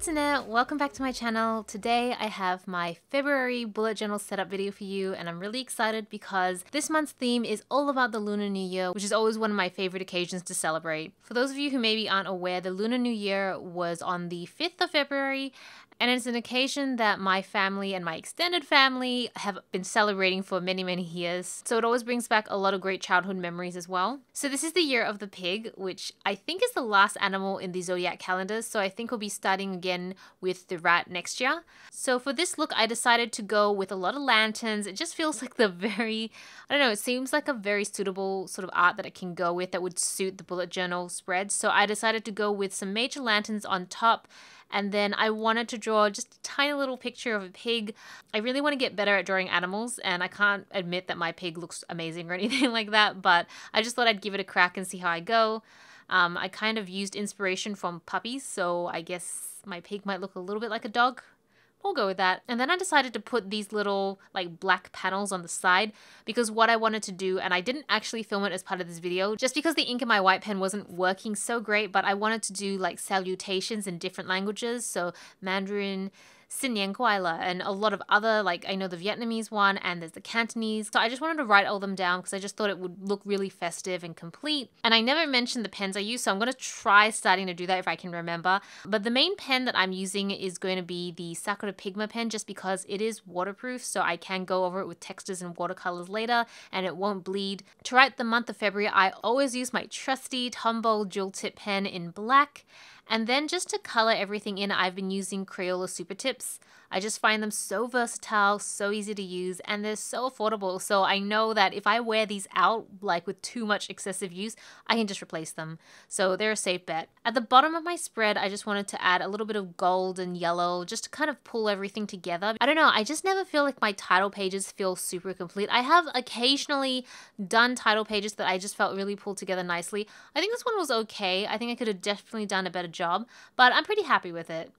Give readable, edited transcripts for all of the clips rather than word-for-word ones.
internet, welcome back to my channel. Today I have my February bullet journal setup video for you, and I'm really excited because this month's theme is all about the Lunar New Year, which is always one of my favorite occasions to celebrate. For those of you who maybe aren't aware, the Lunar New Year was on the 5th of February, and it's an occasion that my family and my extended family have been celebrating for many years. So it always brings back a lot of great childhood memories as well. So this is the year of the pig, which I think is the last animal in the zodiac calendar. So I think we'll be starting again with the rat next year. So for this look, I decided to go with a lot of lanterns. It just feels like I don't know, it seems like a very suitable sort of art that it can go with that would suit the bullet journal spread. So I decided to go with some major lanterns on top. And then I wanted to draw just a tiny little picture of a pig. I really want to get better at drawing animals, and I can't admit that my pig looks amazing or anything like that, but I just thought I'd give it a crack and see how I go. I kind of used inspiration from puppies, so I guess my pig might look a little bit like a dog. We'll go with that. And then I decided to put these little like black panels on the side because what I wanted to do, and I didn't actually film it as part of this video just because the ink in my white pen wasn't working so great, but I wanted to do like salutations in different languages. So Mandarin, Xin Nian Kuai Le, and a lot of other, like I know the Vietnamese one and there's the Cantonese. So I just wanted to write all them down because I just thought it would look really festive and complete. And I never mentioned the pens I use, so I'm going to try starting to do that if I can remember. But the main pen that I'm using is going to be the Sakura Pigma pen just because it is waterproof, so I can go over it with textures and watercolors later and it won't bleed. To write the month of February, I always use my trusty Tombow dual tip pen in black. And then just to color everything in, I've been using Crayola Super Tips. I just find them so versatile, so easy to use, and they're so affordable. So I know that if I wear these out, like with too much excessive use, I can just replace them. So they're a safe bet. At the bottom of my spread, I just wanted to add a little bit of gold and yellow just to kind of pull everything together. I don't know, I just never feel like my title pages feel super complete. I have occasionally done title pages that I just felt really pulled together nicely. I think this one was okay. I think I could have definitely done a better job, but I'm pretty happy with it.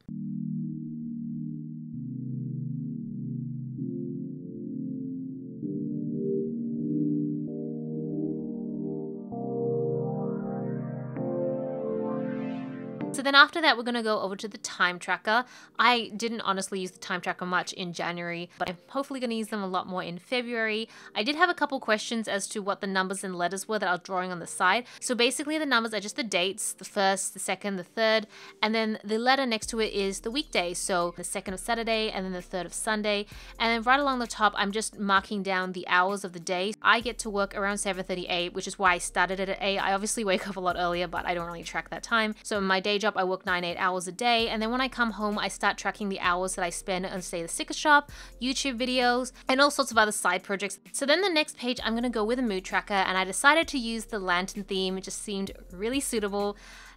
So then after that, we're going to go over to the time tracker. I didn't honestly use the time tracker much in January, but I'm hopefully going to use them a lot more in February. I did have a couple questions as to what the numbers and letters were that I was drawing on the side. So basically the numbers are just the dates, the 1st, the 2nd, the 3rd, and then the letter next to it is the weekday. So the 2nd of Saturday and then the 3rd of Sunday. And then right along the top, I'm just marking down the hours of the day. I get to work around 7:38, which is why I started it at 8. I obviously wake up a lot earlier, but I don't really track that time. So in my day job, I work 9-8 hours a day, and then when I come home I start tracking the hours that I spend on, say, the sticker shop, YouTube videos, and all sorts of other side projects. So then the next page I'm going to go with a mood tracker, and I decided to use the lantern theme. It just seemed really suitable,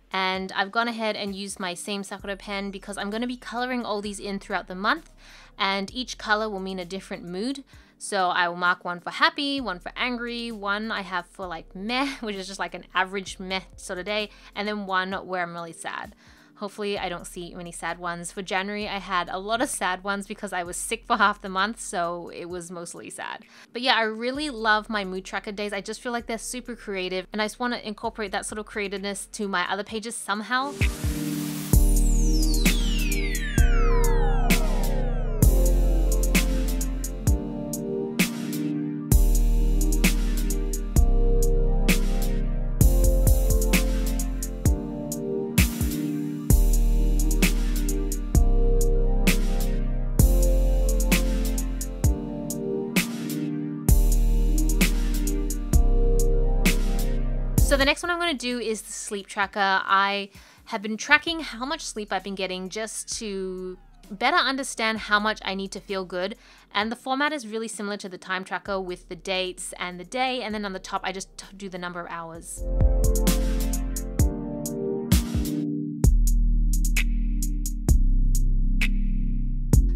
and I've gone ahead and used my same Sakura pen because I'm going to be coloring all these in throughout the month, and each color will mean a different mood. So I will mark one for happy, one for angry, one I have for like meh, which is just like an average meh sort of day, and then one where I'm really sad. Hopefully I don't see many sad ones. For January, I had a lot of sad ones because I was sick for half the month, so it was mostly sad. But yeah, I really love my mood tracker days. I just feel like they're super creative, and I just want to incorporate that sort of creativeness to my other pages somehow. So the next one I'm going to do is the sleep tracker. I have been tracking how much sleep I've been getting just to better understand how much I need to feel good. And the format is really similar to the time tracker with the dates and the day, and then on the top I just do the number of hours.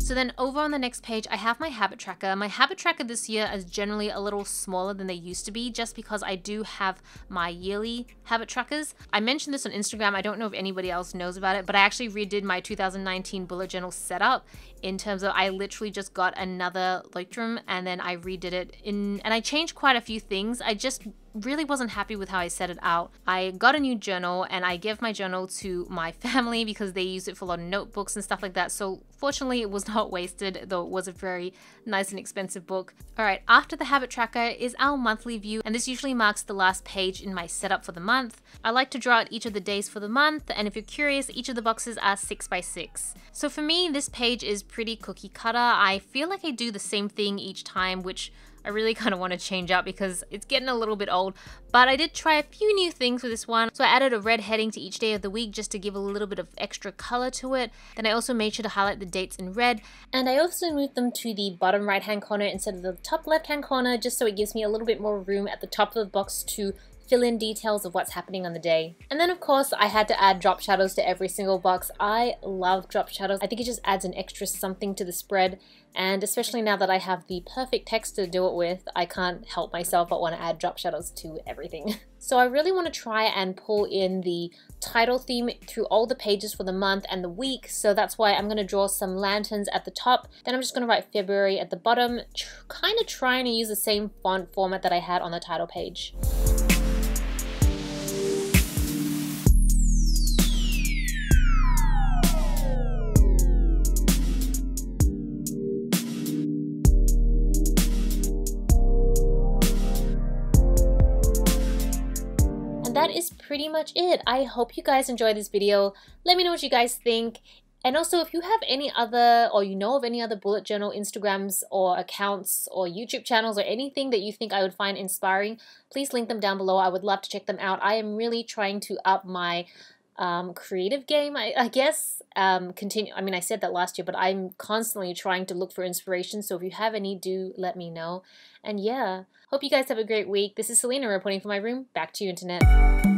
So then over on the next page, I have my habit tracker. My habit tracker this year is generally a little smaller than they used to be just because I do have my yearly habit trackers. I mentioned this on Instagram. I don't know if anybody else knows about it, but I actually redid my 2019 bullet journal setup in terms of I literally just got another Lightroom and then I redid it and I changed quite a few things. I just really wasn't happy with how I set it out. I got a new journal and I gave my journal to my family because they use it for a lot of notebooks and stuff like that. So fortunately it was not wasted, though it was a very nice and expensive book. Alright, after the habit tracker is our monthly view, and this usually marks the last page in my setup for the month. I like to draw out each of the days for the month, and if you're curious, each of the boxes are 6 by 6. So for me, this page is pretty cookie cutter. I feel like I do the same thing each time, which I really kind of want to change up because it's getting a little bit old, but I did try a few new things with this one. So I added a red heading to each day of the week just to give a little bit of extra color to it. Then I also made sure to highlight the dates in red, and I also moved them to the bottom right hand corner instead of the top left hand corner, just so it gives me a little bit more room at the top of the box to fill in details of what's happening on the day. And then of course I had to add drop shadows to every single box. I love drop shadows. I think it just adds an extra something to the spread, and especially now that I have the perfect text to do it with, I can't help myself but want to add drop shadows to everything. So I really want to try and pull in the title theme through all the pages for the month and the week, so that's why I'm going to draw some lanterns at the top. Then I'm just going to write February at the bottom, kind of trying to use the same font format that I had on the title page. That is pretty much it. I hope you guys enjoyed this video. Let me know what you guys think. And also, if you have any other, or you know of any other bullet journal Instagrams or accounts or YouTube channels or anything that you think I would find inspiring, please link them down below. I would love to check them out. I am really trying to up my creative game, I guess. I said that last year, but I'm constantly trying to look for inspiration. So if you have any, do let me know. And yeah, hope you guys have a great week. This is Celina reporting from my room. Back to you, Internet.